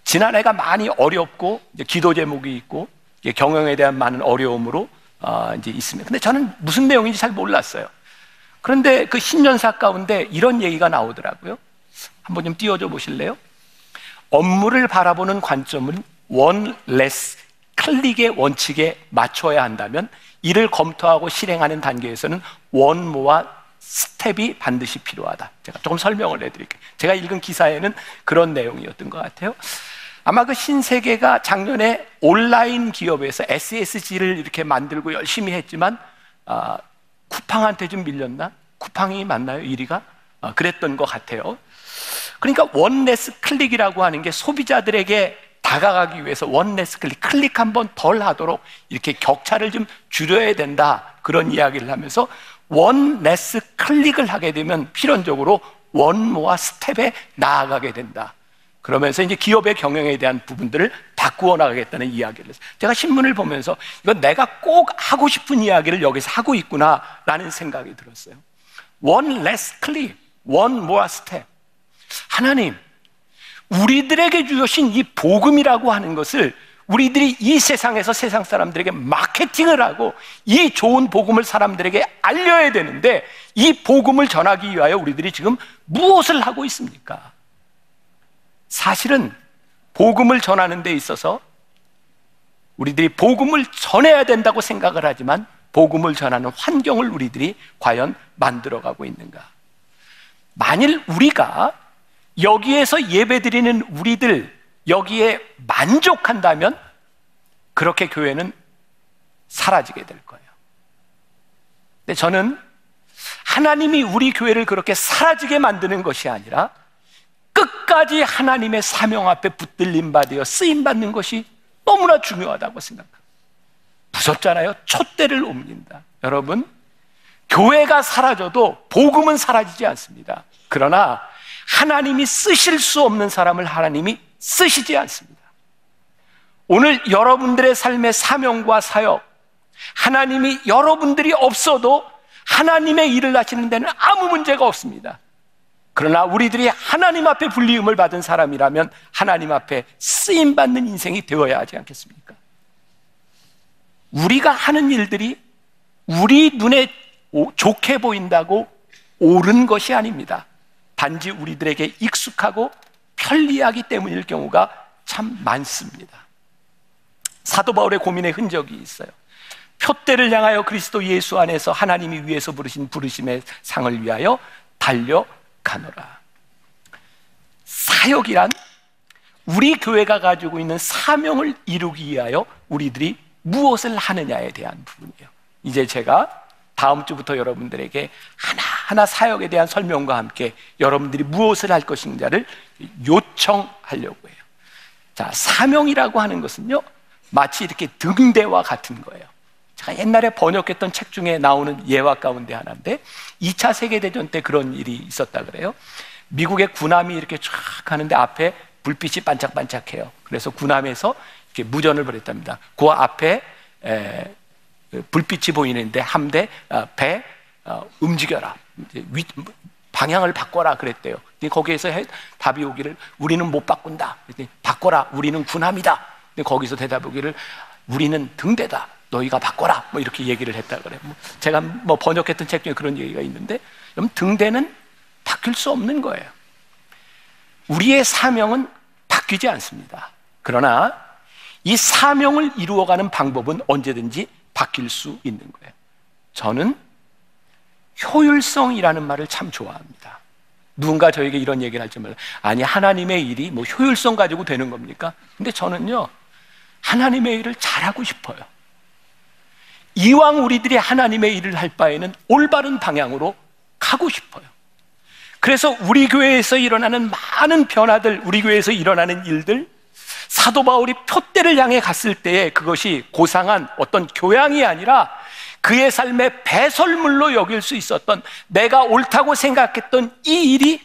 지난해가 많이 어렵고 이제 기도 제목이 있고 경영에 대한 많은 어려움으로 이제 있습니다. 근데 저는 무슨 내용인지 잘 몰랐어요. 그런데 그 신년사 가운데 이런 얘기가 나오더라고요. 한번 좀 띄워줘 보실래요? 업무를 바라보는 관점은 one less 클릭의 원칙에 맞춰야 한다면 이를 검토하고 실행하는 단계에서는 one more 스텝이 반드시 필요하다. 제가 조금 설명을 해드릴게요. 제가 읽은 기사에는 그런 내용이었던 것 같아요. 아마 그 신세계가 작년에 온라인 기업에서 SSG를 이렇게 만들고 열심히 했지만 쿠팡한테 좀 밀렸나? 쿠팡이 맞나요? 1위가? 그랬던 것 같아요. 그러니까 원레스 클릭이라고 하는 게 소비자들에게 다가가기 위해서 원레스 클릭 한 번 덜 하도록 이렇게 격차를 좀 줄여야 된다, 그런 이야기를 하면서 원레스 클릭을 하게 되면 필연적으로 원모아 스텝에 나아가게 된다. 그러면서 이제 기업의 경영에 대한 부분들을 바꾸어 나가겠다는 이야기를 했어요. 제가 신문을 보면서 이건 내가 꼭 하고 싶은 이야기를 여기서 하고 있구나라는 생각이 들었어요. One less click, one more step. 하나님, 우리들에게 주신 이 복음이라고 하는 것을 우리들이 이 세상에서 세상 사람들에게 마케팅을 하고 이 좋은 복음을 사람들에게 알려야 되는데 이 복음을 전하기 위하여 우리들이 지금 무엇을 하고 있습니까? 사실은 복음을 전하는 데 있어서 우리들이 복음을 전해야 된다고 생각을 하지만 복음을 전하는 환경을 우리들이 과연 만들어가고 있는가? 만일 우리가 여기에서 예배드리는 우리들 여기에 만족한다면 그렇게 교회는 사라지게 될 거예요. 근데 저는 하나님이 우리 교회를 그렇게 사라지게 만드는 것이 아니라 끝까지 하나님의 사명 앞에 붙들림 받아 쓰임 받는 것이 너무나 중요하다고 생각합니다. 무섭잖아요. 촛대를 옮긴다. 여러분, 교회가 사라져도 복음은 사라지지 않습니다. 그러나 하나님이 쓰실 수 없는 사람을 하나님이 쓰시지 않습니다. 오늘 여러분들의 삶의 사명과 사역, 하나님이 여러분들이 없어도 하나님의 일을 하시는 데는 아무 문제가 없습니다. 그러나 우리들이 하나님 앞에 불리움을 받은 사람이라면 하나님 앞에 쓰임받는 인생이 되어야 하지 않겠습니까? 우리가 하는 일들이 우리 눈에 좋게 보인다고 옳은 것이 아닙니다. 단지 우리들에게 익숙하고 편리하기 때문일 경우가 참 많습니다. 사도 바울의 고민의 흔적이 있어요. 표대를 향하여 그리스도 예수 안에서 하나님이 위에서 부르신 부르심의 상을 위하여 달려가노라. 사역이란 우리 교회가 가지고 있는 사명을 이루기 위하여 우리들이 무엇을 하느냐에 대한 부분이에요. 이제 제가 다음 주부터 여러분들에게 하나하나 사역에 대한 설명과 함께 여러분들이 무엇을 할 것인가를 요청하려고 해요. 자, 사명이라고 하는 것은요, 마치 이렇게 등대와 같은 거예요. 제가 옛날에 번역했던 책 중에 나오는 예화 가운데 하나인데 2차 세계대전 때 그런 일이 있었다 그래요. 미국의 군함이 이렇게 쫙 가는데 앞에 불빛이 반짝반짝해요. 그래서 군함에서 이렇게 무전을 벌였답니다. 그 앞에 불빛이 보이는데 함대 배 움직여라, 방향을 바꿔라 그랬대요. 거기에서 답이 오기를 우리는 못 바꾼다. 바꿔라, 우리는 군함이다. 거기서 대답 오기를 우리는 등대다. 너희가 바꿔라. 뭐 이렇게 얘기를 했다 그래요. 제가 번역했던 책 중에 그런 얘기가 있는데, 그럼 등대는 바뀔 수 없는 거예요. 우리의 사명은 바뀌지 않습니다. 그러나 이 사명을 이루어가는 방법은 언제든지 바뀔 수 있는 거예요. 저는 효율성이라는 말을 참 좋아합니다. 누군가 저에게 이런 얘기를 할지 몰라요. 아니, 하나님의 일이 뭐 효율성 가지고 되는 겁니까? 근데 저는요, 하나님의 일을 잘하고 싶어요. 이왕 우리들이 하나님의 일을 할 바에는 올바른 방향으로 가고 싶어요. 그래서 우리 교회에서 일어나는 많은 변화들, 우리 교회에서 일어나는 일들, 사도 바울이 표대를 향해 갔을 때에 그것이 고상한 어떤 교양이 아니라 그의 삶의 배설물로 여길 수 있었던, 내가 옳다고 생각했던 이 일이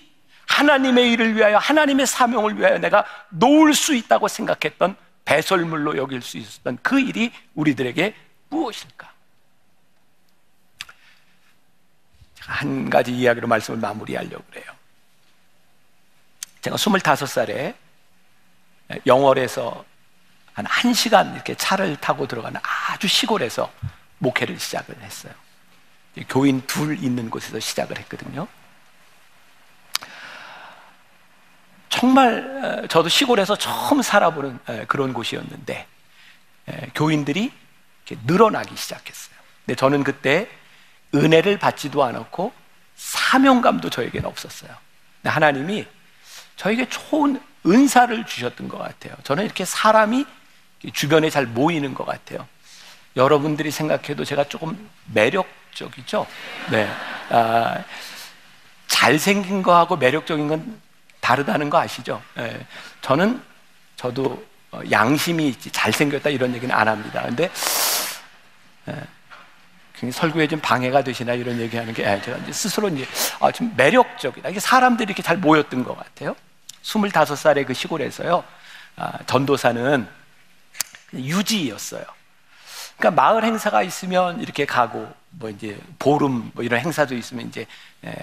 하나님의 일을 위하여, 하나님의 사명을 위하여 내가 놓을 수 있다고 생각했던 배설물로 여길 수 있었던 그 일이 우리들에게 무엇일까? 한 가지 이야기로 말씀을 마무리하려고 그래요. 제가 25살에 영월에서 한 1시간 이렇게 차를 타고 들어가는 아주 시골에서 목회를 시작을 했어요. 교인 둘 있는 곳에서 시작을 했거든요. 정말 저도 시골에서 처음 살아보는 그런 곳이었는데 교인들이 이렇게 늘어나기 시작했어요. 근데 저는 그때 은혜를 받지도 않았고 사명감도 저에게는 없었어요. 근데 하나님이 저에게 좋은 은사를 주셨던 것 같아요. 저는 이렇게 사람이 주변에 잘 모이는 것 같아요. 여러분들이 생각해도 제가 조금 매력적이죠? 네. 잘생긴 거하고 매력적인 건 다르다는 거 아시죠? 네. 저도 양심이 있지, 잘생겼다 이런 얘기는 안 합니다. 근데 설교에 좀 방해가 되시나 이런 얘기하는 게 제가 이제 스스로 좀 매력적이다. 이게 사람들이 이렇게 잘 모였던 것 같아요. 25살의 그 시골에서요, 전도사는 유지였어요. 그러니까 마을 행사가 있으면 이렇게 가고, 뭐 이제 보름 뭐 이런 행사도 있으면 이제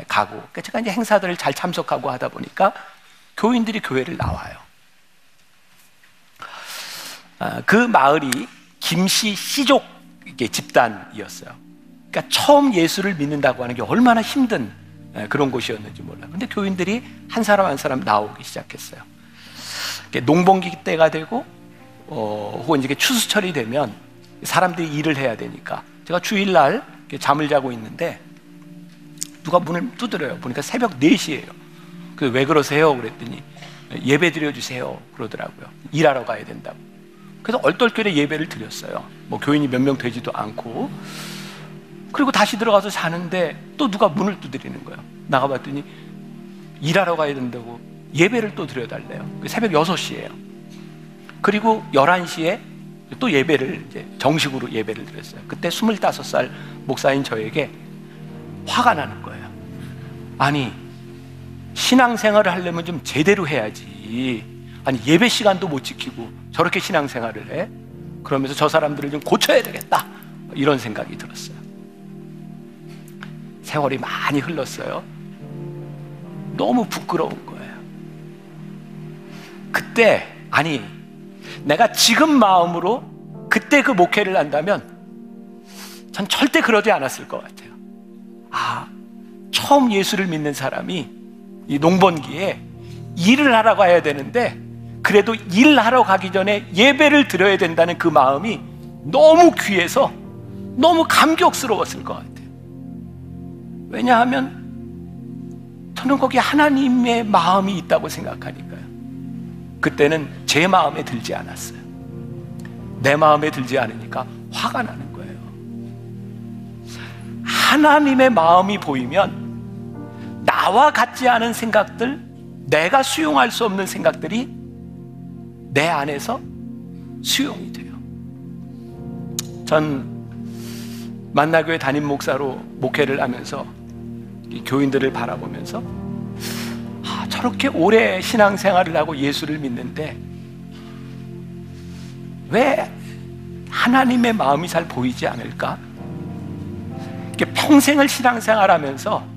가고. 그러니까 제가 이제 행사들을 잘 참석하고 하다 보니까 교인들이 교회를 나와요. 그 마을이 김씨 씨족 집단이었어요. 그러니까 처음 예수를 믿는다고 하는 게 얼마나 힘든 그런 곳이었는지 몰라요. 근데 교인들이 한 사람 한 사람 나오기 시작했어요. 농번기 때가 되고 혹은 이게 추수철이 되면 사람들이 일을 해야 되니까 제가 주일날 잠을 자고 있는데 누가 문을 두드려요. 보니까 새벽 4시예요. 그래서 왜 그러세요? 그랬더니 예배 드려주세요 그러더라고요. 일하러 가야 된다고. 그래서 얼떨결에 예배를 드렸어요. 뭐 교인이 몇 명 되지도 않고. 그리고 다시 들어가서 자는데 또 누가 문을 두드리는 거예요. 나가봤더니 일하러 가야 된다고 예배를 또 드려달래요. 새벽 6시예요. 그리고 11시에 또 예배를 이제 정식으로 예배를 드렸어요. 그때 25살 목사인 저에게 화가 나는 거예요. 아니, 신앙생활을 하려면 좀 제대로 해야지. 아니, 예배 시간도 못 지키고 저렇게 신앙생활을 해? 그러면서 저 사람들을 좀 고쳐야 되겠다, 이런 생각이 들었어요. 세월이 많이 흘렀어요. 너무 부끄러운 거예요. 그때, 아니, 내가 지금 마음으로 그때 그 목회를 한다면 전 절대 그러지 않았을 것 같아요. 처음 예수를 믿는 사람이 이 농번기에 일을 하러 가야 되는데 그래도 일하러 가기 전에 예배를 드려야 된다는 그 마음이 너무 귀해서 너무 감격스러웠을 것 같아요. 왜냐하면 저는 거기에 하나님의 마음이 있다고 생각하니까요. 그때는 제 마음에 들지 않았어요. 내 마음에 들지 않으니까 화가 나는 거예요. 하나님의 마음이 보이면 나와 같지 않은 생각들, 내가 수용할 수 없는 생각들이 내 안에서 수용이 돼요. 전 만나교회 담임 목사로 목회를 하면서 이 교인들을 바라보면서 저렇게 오래 신앙생활을 하고 예수를 믿는데 왜 하나님의 마음이 잘 보이지 않을까? 이렇게 평생을 신앙생활하면서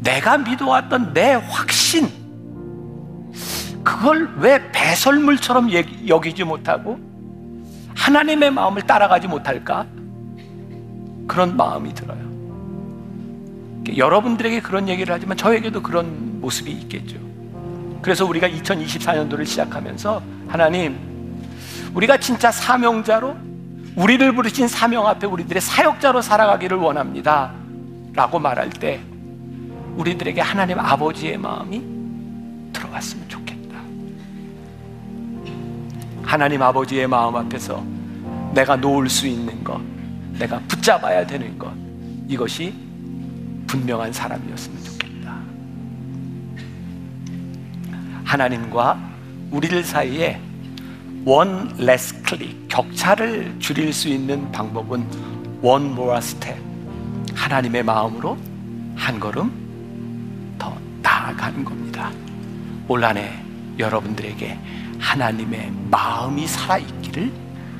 내가 믿어왔던 내 확신, 그걸 왜 배설물처럼 여기지 못하고 하나님의 마음을 따라가지 못할까? 그런 마음이 들어요. 여러분들에게 그런 얘기를 하지만 저에게도 그런 모습이 있겠죠. 그래서 우리가 2024년도를 시작하면서 하나님, 우리가 진짜 사명자로, 우리를 부르신 사명 앞에 우리들의 사역자로 살아가기를 원합니다 라고 말할 때 우리들에게 하나님 아버지의 마음이 들어갔으면 좋겠다. 하나님 아버지의 마음 앞에서 내가 놓을 수 있는 것, 내가 붙잡아야 되는 것, 이것이 분명한 사람이었으면 좋겠다. 하나님과 우리들 사이에 one less click, 격차를 줄일 수 있는 방법은 one more step, 하나님의 마음으로 한 걸음 더 나아가는 겁니다. 올 한 해 여러분들에게 하나님의 마음이 살아있기를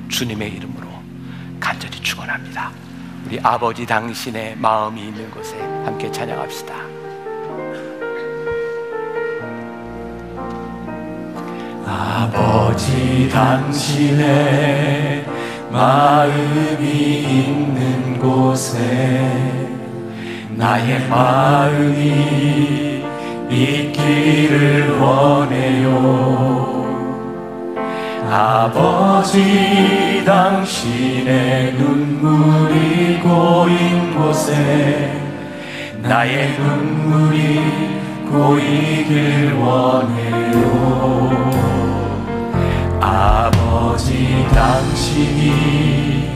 주님의 이름으로 간절히 축원합니다. 우리 아버지 당신의 마음이 있는 곳에 함께 찬양합시다. 아버지 당신의 마음이 있는 곳에 나의 마음이 있기를 원해요. 아버지 당신의 눈물이 고인 곳에 나의 눈물이 고이길 원해요. 아버지 당신이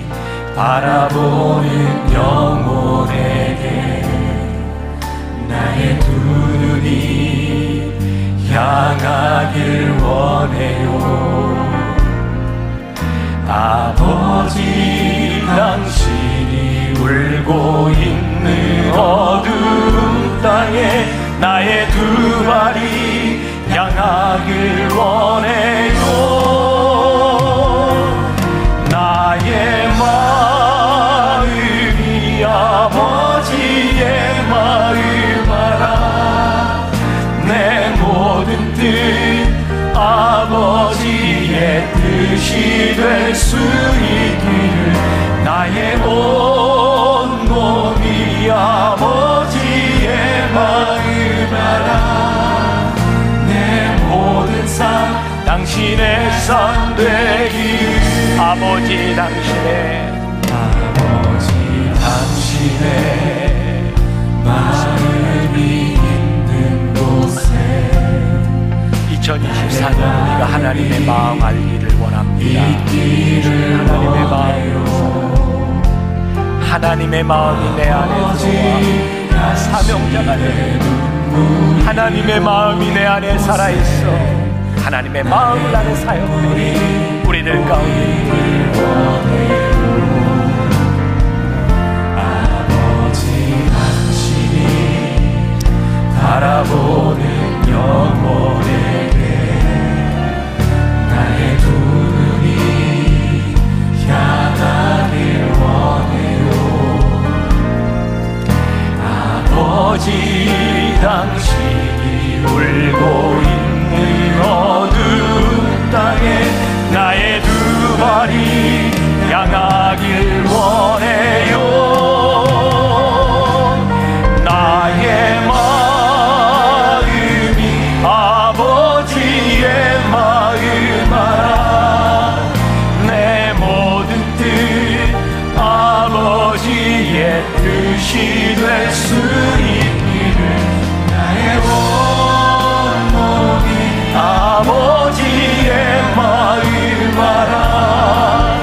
바라보는 영혼에게 나의 두 눈이 향하길 원해요. 아버지 당신이 울고 있는 어두운 땅에 나의 두 발이 향하길 원해요. 나의 마음이 아버지의 마음 알아. 내 모든 뜻 아버지의 뜻이 될 수 있기를 나의 온 몸이 아버지의 마음 알아. 내 모든 삶 당신의 삶 되기를. 아버지 당신의 마음이 있는 곳에 2024년 우리가 하나님의 마음 알기를 원합니다. 하나님의 마음, 하나님의 마음이 내 안에 들어와 사명자가 되고 하나님의 마음이 내 안에 살아있어 하나님의 마음을 안에 사용되니 우리들 가운데 아버지 당신이 바라보는 영혼에게 나의 두 눈이 향하길 원해요. 아버지 당신이 울고 있는 어두운 땅에 나의 두 발이 향하길 원해요. 나의 마음이 아버지의 마음 알아. 내 모든 뜻 아버지의 뜻이 될 수 있기를 나의 온몸이 아버지의 마음 알아.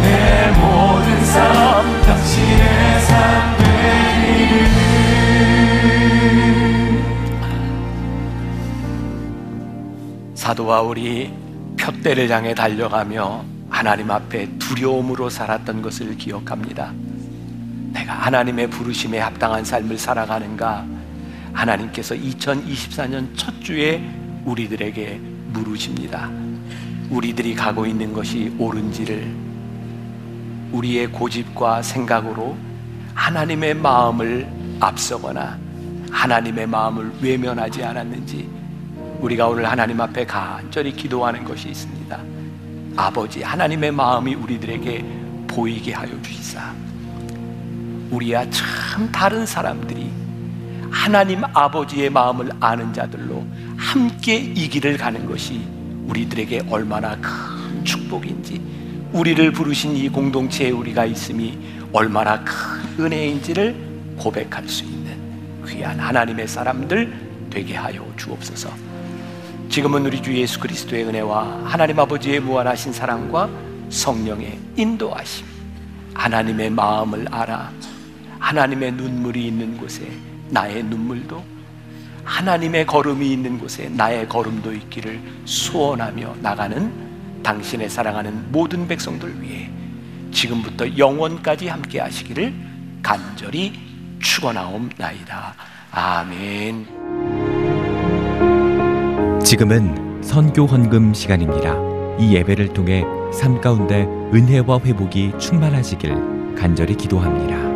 내 모든 삶 당신의 삶 되기를. 사도와 우리 푯대를 향해 달려가며 하나님 앞에 두려움으로 살았던 것을 기억합니다. 내가 하나님의 부르심에 합당한 삶을 살아가는가? 하나님께서 2024년 첫 주에 우리들에게 물으십니다. 우리들이 가고 있는 것이 옳은지를 우리의 고집과 생각으로 하나님의 마음을 앞서거나 하나님의 마음을 외면하지 않았는지 우리가 오늘 하나님 앞에 간절히 기도하는 것이 있습니다. 아버지 하나님의 마음이 우리들에게 보이게 하여 주시사 우리야 참 다른 사람들이 하나님 아버지의 마음을 아는 자들로 함께 이 길을 가는 것이 우리들에게 얼마나 큰 축복인지, 우리를 부르신 이 공동체에 우리가 있음이 얼마나 큰 은혜인지를 고백할 수 있는 귀한 하나님의 사람들 되게 하여 주옵소서. 지금은 우리 주 예수 그리스도의 은혜와 하나님 아버지의 무한하신 사랑과 성령의 인도하심, 하나님의 마음을 알아 하나님의 눈물이 있는 곳에 나의 눈물도, 하나님의 걸음이 있는 곳에 나의 걸음도 있기를 소원하며 나가는 당신의 사랑하는 모든 백성들 위해 지금부터 영원까지 함께 하시기를 간절히 축원하옵나이다. 아멘. 지금은 선교 헌금 시간입니다. 이 예배를 통해 삶 가운데 은혜와 회복이 충만하시길 간절히 기도합니다.